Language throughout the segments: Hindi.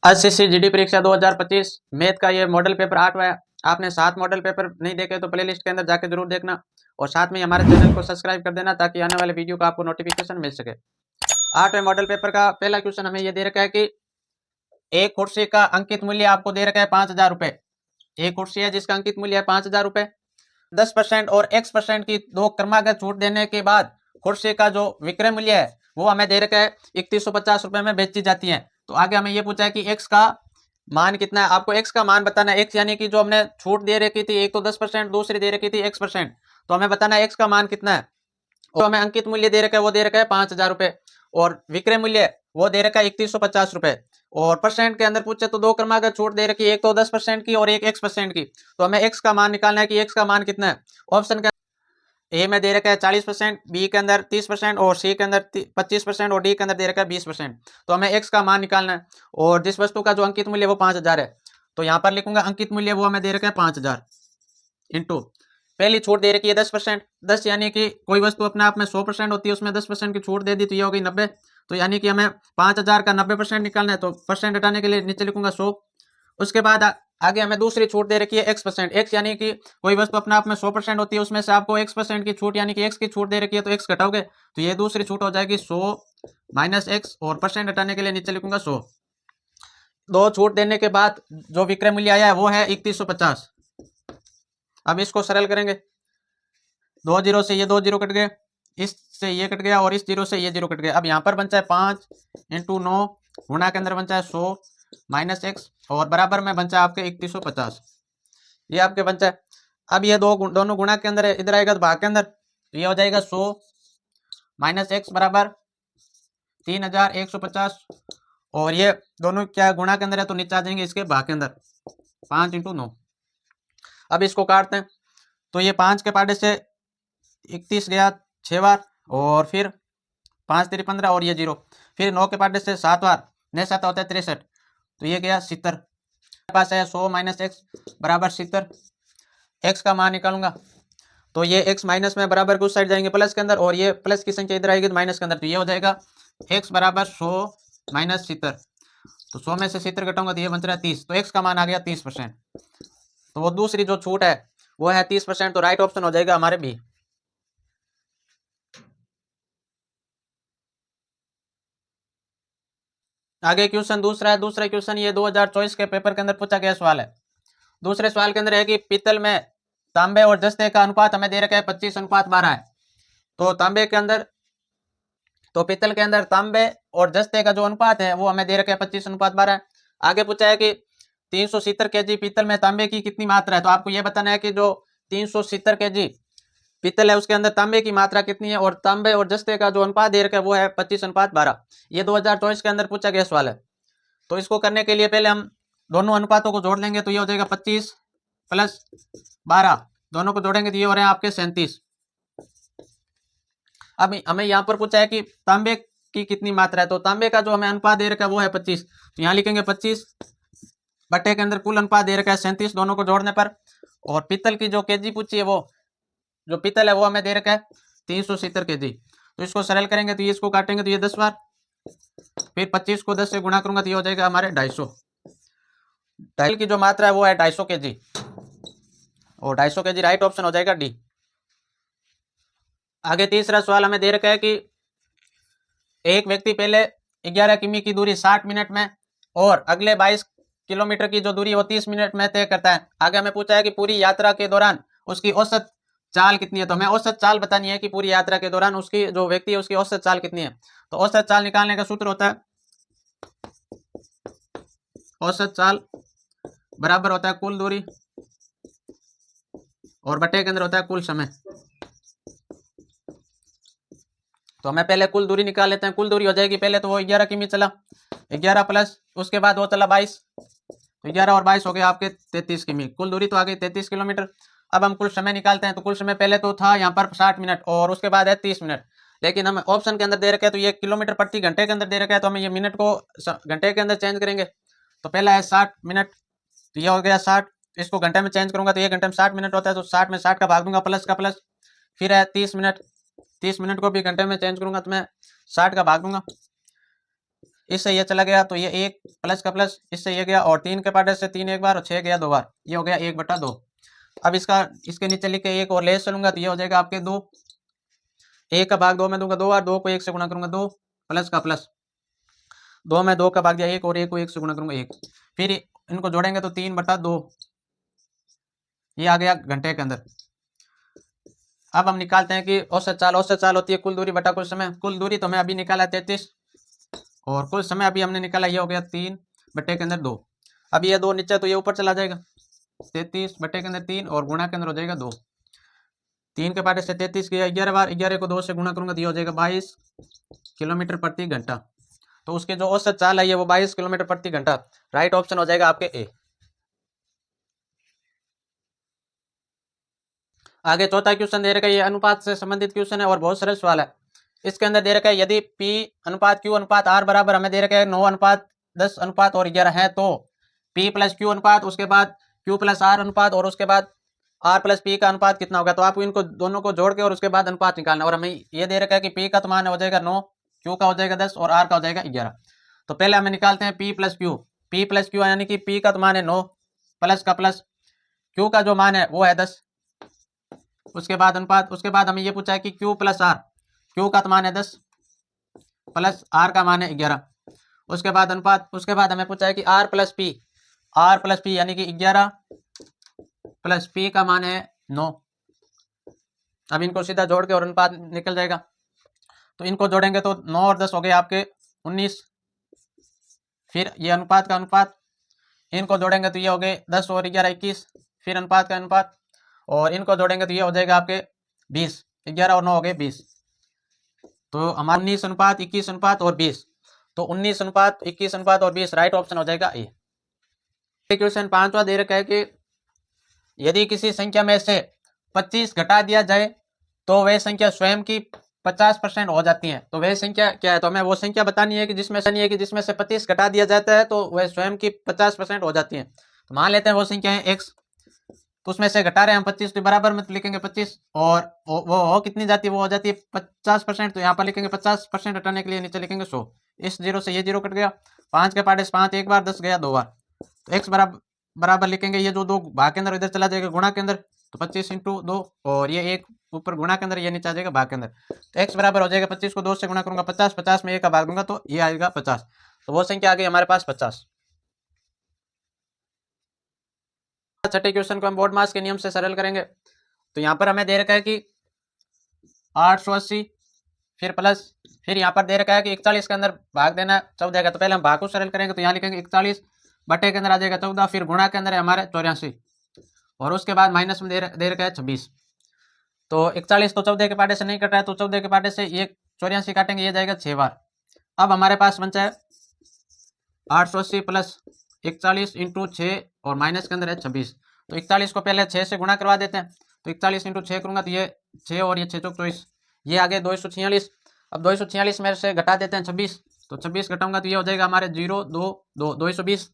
एसएससी जीडी परीक्षा 2025 मैथ का ये मॉडल पेपर 8वां है। आपने 7 मॉडल पेपर नहीं देखे तो प्लेलिस्ट के अंदर जाके जरूर देखना और साथ में हमारे चैनल को सब्सक्राइब कर देना ताकि आने वाले वीडियो का आपको नोटिफिकेशन मिल सके। 8वें मॉडल पेपर का पहला क्वेश्चन हमें ये दे रखा है कि एक कुर्सी का अंकित मूल्य आपको दे रखा है 5,000 रुपए। एक कुर्सी है जिसका अंकित मूल्य है 5,000 रुपए। 10% और x% की दो क्रमागत छूट देने के बाद कुर्सी का जो विक्रय मूल्य है वो हमें दे रखा है 3150 रुपए में बेची जाती है। तो आगे हमें ये पूछा है कि x का मान कितना है। आपको x का मान बताना है। x यानी कि जो हमने छूट दे रखी थी, एक तो 10%, दूसरी दे रखी थी x%, तो हमें बताना है x का मान कितना है। और हमें अंकित मूल्य दे रखा है, वो दे रखा है 5,000 रुपए और विक्रय मूल्य वो दे रखा है 3150 रुपए। और परसेंट के अंदर पूछे तो दो क्रमागत छूट दे रखी है, एक तो 10% की और एक x% की। तो हमें x का मान निकालना है कि x का मान कितना है। ऑप्शन के ए में दे रखा है 40%, बी के अंदर 30% और सी के अंदर 25% और डी के अंदर दे रखा है 20%। तो हमें x का मान निकालना है और जिस वस्तु का जो अंकित मूल्य वो 5,000 है, तो यहाँ पर लिखूंगा अंकित मूल्य वो हमें दे रखा है 5,000 इंटू पहली छूट दे रखी है 10%। 10 यानी कि कोई वस्तु अपने आप में 100% होती है, उसमें 10% की छूट दे दी तो ये हो गई 90। तो यानी कि हमें 5,000 का 90% निकालना है, तो परसेंट हटाने के लिए नीचे लिखूंगा 100। उसके बाद आगे हमें दूसरी छूट दे रखी है x%। x यानी कि कोई वस्तु अपने आप में 100% होती है, उसमें से आपको x% की छूट यानी कि x की छूट दे रखी है, तो x घटाओगे तो ये दूसरी छूट हो जाएगी 100 माइनस x और परसेंट हटाने के लिए नीचे लिखूंगा 100। दो छूट देने के बाद जो विक्रय मूल्य आया है वो है 3150। अब इसको सरल करेंगे, 2 जीरो से ये 2 जीरो कट गए, इससे ये कट गया और इस जीरो से ये जीरो कट गया। अब यहाँ पर बनता है 5 इंटू 9 गुणा के अंदर बनता है 100 माइनस एक्स और बराबर में बनता है आपके 3150। ये आपके बनता है। अब ये दोनों गुणा के अंदर इधर आएगा तो भाग के अंदर, तो ये हो जाएगा 100 माइनस एक्स बराबर 3150 और ये दोनों क्या गुणा के अंदर है तो नीचे आ जाएंगे इसके भाग के अंदर 5 इंटू 9। अब इसको काटते हैं तो ये 5 के पाटे से 31 गया 6 बार और फिर 5 3 15 और ये जीरो, फिर 9 के पाटे से 7 बार, 9 7 होता है 63, तो ये गया 70। पास है 100 माइनस एक्स बराबर 70। एक्स का मान निकालूंगा तो ये एक्स माइनस में बराबर के उस साइड जाएंगे प्लस के अंदर और ये प्लस की संख्या इधर आएगी तो माइनस के अंदर, तो ये हो जाएगा एक्स बराबर 100 माइनस 70। तो 100 में से 70 घटाऊंगा तो ये बन रहा है 30, तो एक्स का मान आ गया 30%। तो वो दूसरी जो छूट है वो है 30%, तो राइट ऑप्शन हो जाएगा हमारे बी। आगे क्वेश्चन दूसरा है। दूसरा क्वेश्चन ये 2024 के पेपर के अंदर पूछा गया सवाल है। दूसरे सवाल के अंदर है कि पीतल में तांबे और जस्ते का अनुपात हमें दे रखा है 25:12 है। तो तांबे के अंदर, तो पीतल के अंदर तांबे और जस्ते का जो अनुपात है वो हमें दे रखा है 25:12 है। आगे पूछा है कि 370 केजी पीतल में तांबे की कितनी मात्रा है। तो आपको यह बताना है कि जो 370 केजी पीतल है उसके अंदर तांबे की मात्रा कितनी है और तांबे और जस्ते का जो अनुपात दे रखा है वो है 25:12। ये 2024 के अंदर पूछा गया सवाल है। तो इसको करने के लिए पहले हम दोनों अनुपातों को जोड़ लेंगे, तो ये हो जाएगा 25 प्लस 12, दोनों को जोड़ेंगे तो ये हो रहे हैं आपके 37। अब हमें यहाँ पर पूछा है कि तांबे की कितनी मात्रा है। तो तांबे का जो हमें अनुपात दे रखा है वो है 25, तो यहाँ लिखेंगे 25 बटे के अंदर कुल अनुपात दे रखा है 37 दोनों को जोड़ने पर। और पीतल की जो केजी पूछी है वो जो पीतल है वो हमें दे रखा है 370 केजी। तो इसको सरल करेंगे तो ये इसको काटेंगे तो ये 10 बार, फिर 25 को 10 से गुणा करूंगा तो ये हो जाएगा हमारे 250। पीतल की जो मात्रा है वो है 250 केजी और 250 केजी राइट ऑप्शन हो जाएगा डी। आगे तीसरा सवाल हमें दे रखा है कि एक व्यक्ति पहले 11 किमी की दूरी 60 मिनट में और अगले 22 किलोमीटर की जो दूरी वो 30 मिनट में तय करता है। आगे हमें पूछा है कि पूरी यात्रा के दौरान उसकी औसत चाल कितनी है। तो हमें औसत चाल बतानी है कि पूरी यात्रा के दौरान उसकी जो व्यक्ति है उसकी औसत चाल कितनी है। तो औसत चाल निकालने का सूत्र होता है औसत चाल बराबर होता है कुल दूरी और बटे के अंदर होता है कुल समय। तो हमें पहले कुल दूरी निकाल लेते हैं। कुल दूरी हो जाएगी पहले तो वो 11 किमी चला, 11 प्लस उसके बाद वो चला 22, तो 11 और 22 हो गया आपके 33 किमी। कुल दूरी तो आ गई 33 किलोमीटर। अब हम कुल समय निकालते हैं। तो कुल समय पहले तो था यहाँ पर 60 मिनट और उसके बाद है 30 मिनट, लेकिन हम ऑप्शन के अंदर दे रखे हैं तो ये किलोमीटर प्रति घंटे के अंदर दे रखा है, तो हमें ये मिनट को घंटे के अंदर चेंज करेंगे। तो पहला है 60 मिनट, तो ये हो गया 60, इसको घंटे में चेंज करूंगा तो ये घंटे में 60 मिनट होता है, तो 60 में 60 का भाग दूंगा प्लस का प्लस। फिर है 30 मिनट, 30 मिनट को भी घंटे में चेंज करूंगा तो मैं 60 का भाग दूंगा। इससे ये चला गया तो ये 1 प्लस का प्लस, इससे ये गया और 3 के पार्टे से 3 एक बार और 6 गया 2 बार, ये हो गया 1/2। अब इसके नीचे लिख के एक और ले चलूंगा तो ये हो जाएगा आपके 2, 1 का भाग 2 में दूंगा 2 बार, 2 को 1 से गुणा करूंगा 2 प्लस का प्लस, 2 में 2 का भाग दिया 1 और 1 को 1 से गुणा करूंगा 1, फिर इनको जोड़ेंगे तो 3/2, ये आ गया घंटे के अंदर। अब हम निकालते हैं कि औसत चाल होती है कुल दूरी बटा कुल समय। कुल दूरी तो हमें अभी निकाला 33 और कुल समय अभी हमने निकाला, ये हो गया 3/2। अब ये 2 नीचे तो ये ऊपर चला जाएगा, 33/3 और गुणा के अंदर हो जाएगा 2, 3 के पार्टे से 33 गया 11 बार, 11 को 2 से गुणा करूंगा तो ये हो जाएगा 22 किलोमीटर प्रति घंटा। तो उसके जो औसत चाल है वो 22 किलोमीटर प्रति घंटा। राइट ऑप्शन हो जाएगा आपके ए। आगे चौथा क्वेश्चन दे रखा है, ये अनुपात से संबंधित क्वेश्चन है और बहुत सरल सवाल है। इसके अंदर दे रखा है यदि P अनुपात Q अनुपात R बराबर, हमें दे रखा है 9 अनुपात 10 अनुपात और 11 है, तो P प्लस Q अनुपात, उसके बाद Q प्लस R अनुपात और उसके बाद R प्लस P का अनुपात कितना होगा। तो आपको इनको दोनों को जोड़ के और उसके बाद अनुपात निकालना। और हमें ये दे रखा है कि P का तो मान हो जाएगा 9, Q का हो जाएगा 10 और R का हो जाएगा 11। तो पहले हमें निकालते हैं P प्लस Q यानी कि P का तो मान है 9 प्लस का प्लस, Q का जो मान है वो है 10, उसके बाद अनुपात, उसके बाद हमें ये पूछा है कि Q प्लस R, Q का तो मान है 10 प्लस R का मान है 11, उसके बाद अनुपात, उसके बाद हमें पूछा है कि R प्लस P यानी कि 11 प्लस P का मान है 9। अब इनको सीधा जोड़ के और अनुपात निकल जाएगा। तो इनको जोड़ेंगे तो 9 और 10 हो गए आपके 19, फिर ये अनुपात का अनुपात, इनको जोड़ेंगे तो ये हो गए 10 और 11 21, फिर अनुपात का अनुपात, और इनको जोड़ेंगे तो ये हो जाएगा आपके 20, 11 और 9 हो गए 20। तो हमारा 19 अनुपात 21 अनुपात और 20, तो 19 अनुपात 21 अनुपात और 20 राइट ऑप्शन हो जाएगा ए। क्वेश्चन 5वां दे रखा है कि यदि किसी संख्या में से 25 घटा दिया जाए तो वह संख्या स्वयं की 50% हो जाती है। तो वह संख्या क्या है, तो हमें वो संख्या बतानी है कि जिसमें से 25 घटा दिया जाता है तो वह स्वयं की 50% हो जाती है। तो मान लेते हैं वो संख्या है x, तो उसमें से घटा रहे हैं हम 25, तो बराबर में तो लिखेंगे 25, और वो हो कितनी जाती है, वो हो जाती है 50%। तो यहाँ पर लिखेंगे 50% हटाने के लिए नीचे लिखेंगे 100, इस 0 से ये 0 कट गया, 5 के पार्टे से 5 एक बार, 10 गया 2 बार, तो x बराबर लिखेंगे, ये जो 2 भाग के अंदर इधर चला जाएगा गुणा के अंदर, तो 25 × 2 और ये 1 ऊपर गुणा के अंदर, ये नीचे आ जाएगा भाग के अंदर। तो x बराबर हो जाएगा 25 को 2 से गुणा करूंगा 50, 50 में 1 का भाग दूंगा तो ये आएगा 50। तो वो संख्या आ गई हमारे पास 50। छठे क्वेश्चन को हम बोर्ड मास के नियम से सरल करेंगे। तो यहाँ पर हमें दे रखा है कि 880, फिर प्लस, फिर यहाँ पर दे रखा है कि 41 के अंदर भाग देना 14 का। तो पहले हम भाग को सरल करेंगे, तो यहाँ लिखेंगे 41 बटे के अंदर आ जाएगा 14, फिर गुणा के अंदर है हमारे 84 और उसके बाद माइनस में दे रखा है 26। तो 41 तो 14 के पार्टे से नहीं कट रहा है, तो 14 के पार्टे से ये 84 काटेंगे, ये जाएगा 6 बार। अब हमारे पास बचा है 880 प्लस 41 × 6 और माइनस के अंदर है 26। तो 41 को पहले 6 से गुणा करवा देते हैं, तो 41 × 6 करूंगा तो ये 6 और ये 6 24, ये आगे 246। अब 246 में से घटा देते हैं 26, तो 26 घटाऊंगा तो ये हो जाएगा हमारे 0 2 2 220।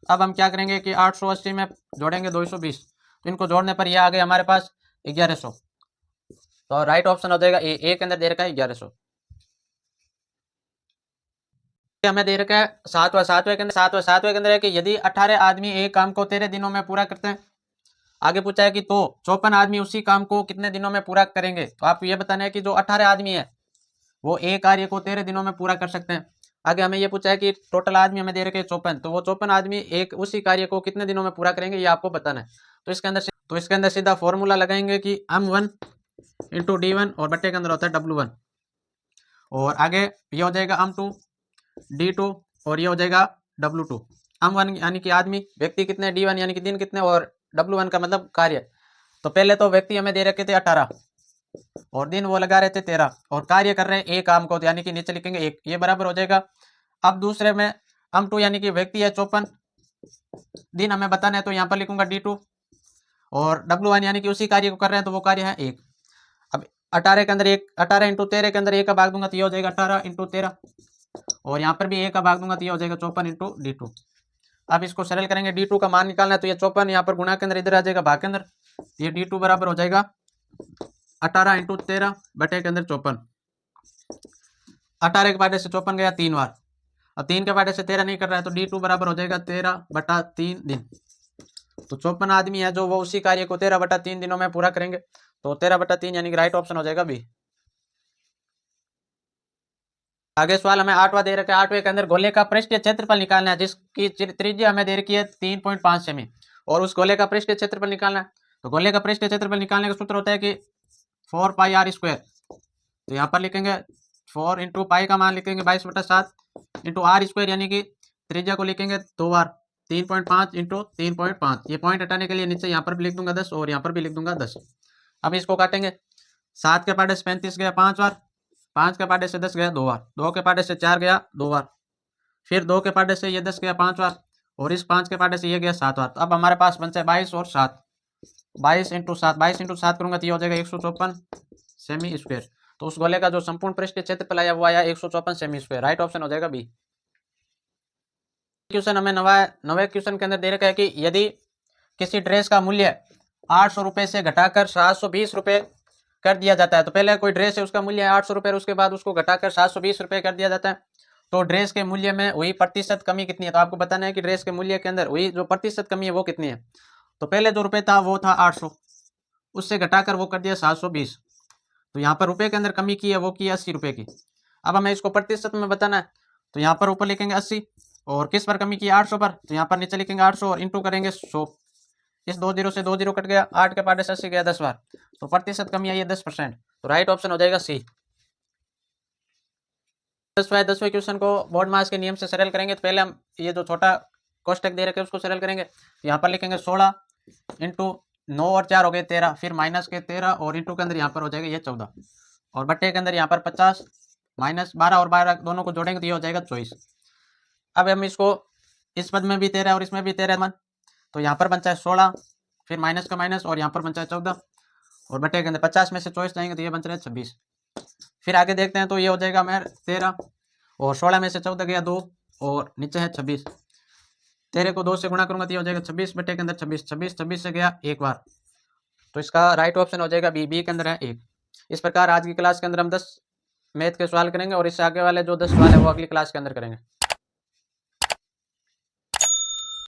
अब हम क्या करेंगे कि 880 में जोड़ेंगे 220, तो इनको जोड़ने पर ये आ गए हमारे पास 1100। तो राइट ऑप्शन हो जाएगा ए के अंदर दे रखा है 1100। हमें दे रखा है सातवें के अंदर है कि यदि 18 आदमी एक काम को 13 दिनों में पूरा करते हैं। आगे पूछा है कि तो 54 आदमी उसी काम को कितने दिनों में पूरा करेंगे। तो आपको ये बताना है कि जो 18 आदमी है वो एक कार्य को 13 दिनों में पूरा कर सकते हैं। आगे हमें ये पूछा है कि टोटल आदमी हमें दे रखे 54, तो वो 54 आदमी एक उसी कार्य को कितने दिनों में पूरा करेंगे, ये आपको बताना है। तो इसके अंदर सीधा फॉर्मूला लगाएंगे कि M1 × D1 और बट्टे के अंदर होता है W1, और आगे ये हो जाएगा M2 D2 और ये हो जाएगा W2। M1 यानी कि आदमी, व्यक्ति कितने, D1 यानी कि दिन कितने, और W1 का मतलब कार्य। तो पहले तो व्यक्ति हमें दे रखे थे 18 और दिन वो लगा रहे थे 13 और कार्य कर रहे हैं एक काम को, यानी कि नीचे लिखेंगे 1, ये बराबर हो जाएगा। अब दूसरे में M2 यानी कि व्यक्ति है 54, दिन हमें बताना है, तो यहाँ पर लिखूंगा D2 और W1 यानी कि उसी कार्य को कर रहे हैं, तो वो कार्य है 1। अब 18 के अंदर 1, 18 × 13 के अंदर 1 का भाग दूंगा तो ये हो जाएगा 18 × 13, और यहाँ पर भी 1 का भाग दूंगा तो ये हो जाएगा 54 × D2। अब इसको सरल करेंगे, D2 का मान निकालना है, तो ये 54 यहाँ पर गुणा के अंदर इधर आ जाएगा भाग के अंदर, ये D2 बराबर हो जाएगा 18 × 13 बटे के अंदर 54। 18 के बाद से 54 गया 3 बार, अब 3 के पाटे से 13 नहीं कर रहा है तो D2 बराबर हो जाएगा 13/3 दिन। तो 54 आदमी है जो वो उसी कार्य को 13/3 दिनों में पूरा करेंगे। तो 13/3 यानी कि राइट ऑप्शन हो जाएगा बी। आगे सवाल हमें 8वां दे रखा है। 8वें के अंदर गोले का पृष्ठीय क्षेत्रफल निकालना है जिसकी त्रिज्या हमें दे रखी है 3.5 सेमी और उस गोले का पृष्ठीय क्षेत्रफल निकालना है। तो गोले का पृष्ठीय क्षेत्रफल निकालने का सूत्र होता है कि 4πr²। तो यहाँ पर लिखेंगे 4 इंटू पाई का मान लिखेंगे 22/7 इंटू r² यानी कि त्रिज्या को लिखेंगे 2 बार 3.5 इंटू 3.5। ये पॉइंट हटाने के लिए नीचे यहाँ पर भी लिख दूंगा 10 और यहाँ पर भी लिख दूंगा 10। अब इसको काटेंगे। 7 के पाटे से 35 गया 5 बार, 5 के पाटे से 10 गया 2 बार, 2 के पाटे से 4 गया 2 बार, फिर 2 के पाटे से ये 10 गया 5 बार और इस 5 के पाटे से ये गया 7 बार। तो अब हमारे पास बचा है 22 और 7। 22 इंटू 7, 22 इंटू 7 करूंगा तो ये हो जाएगा 154 सेमी स्क्वायर। तो उस गोले का जो संपूर्ण पृष्ठीय क्षेत्रफल आया वो आया 154 सेमी स्क्वायर। राइट ऑप्शन हो जाएगा बी। क्वेश्चन हमें नवे क्वेश्चन के अंदर दे रखा है कि यदि किसी ड्रेस का मूल्य 800 रुपये से घटाकर 720 रुपये कर दिया जाता है। तो पहले कोई ड्रेस है उसका मूल्य है 800 रुपये, उसके बाद उसको घटाकर 720 रुपये कर दिया जाता है। तो ड्रेस के मूल्य में हुई प्रतिशत कमी कितनी है। तो आपको बताना है कि ड्रेस के मूल्य के अंदर हुई जो प्रतिशत कमी है वो कितनी है। तो पहले जो रुपये था वो था 800, उससे घटाकर वो कर दिया 720। तो यहाँ पर रुपये के अंदर कमी की है वो की 80 रुपये की। अब हमें इसको प्रतिशत में बताना है। तो यहाँ पर ऊपर लिखेंगे 80 और किस पर कमी की 800 पर। तो यहाँ पर नीचे लिखेंगे 800 और इंटू करेंगे 100। इस 2 0 से 2 0 कट गया, 8 के पाटे से 80 गया 10 बार। तो प्रतिशत कमी आई है 10%। तो राइट ऑप्शन हो जाएगा सी। 10वें क्वेश्चन को बोर्ड मास के नियम से सरल करेंगे। तो पहले हम ये जो छोटा कोष्टक दे रखे उसको सरल करेंगे। यहाँ पर लिखेंगे 16 इंटू 9 और 4 हो गए 13, फिर माइनस के 13 और इंटू के अंदर यहाँ पर हो जाएगा ये 14 और बट्टे के अंदर यहाँ पर 50 माइनस 12 और 12 दोनों को जोड़ेंगे तो ये हो जाएगा 24। अब हम इसको इस पद में भी 13 और इसमें भी 13 मन, तो यहाँ पर बनता है 16, फिर माइनस का माइनस और यहाँ पर बनता है 14 और बटे के अंदर 50 में से 24 जाएंगे तो ये बन रहा है 26। फिर आगे देखते हैं तो ये हो जाएगा मेरे 13 और 16 में से 14 गया 2 और नीचे है 26। 13 को 2 से गुणा करूंगा तो ये हो जाएगा 26 बटे के अंदर 26, 26 से गया एक बार। तो इसका राइट ऑप्शन हो जाएगा बी। बी के अंदर है 1। इस प्रकार आज की क्लास के अंदर हम 10 मैथ के सवाल करेंगे और इससे आगे वाले जो 10 सवाल है वो अगली क्लास के अंदर करेंगे।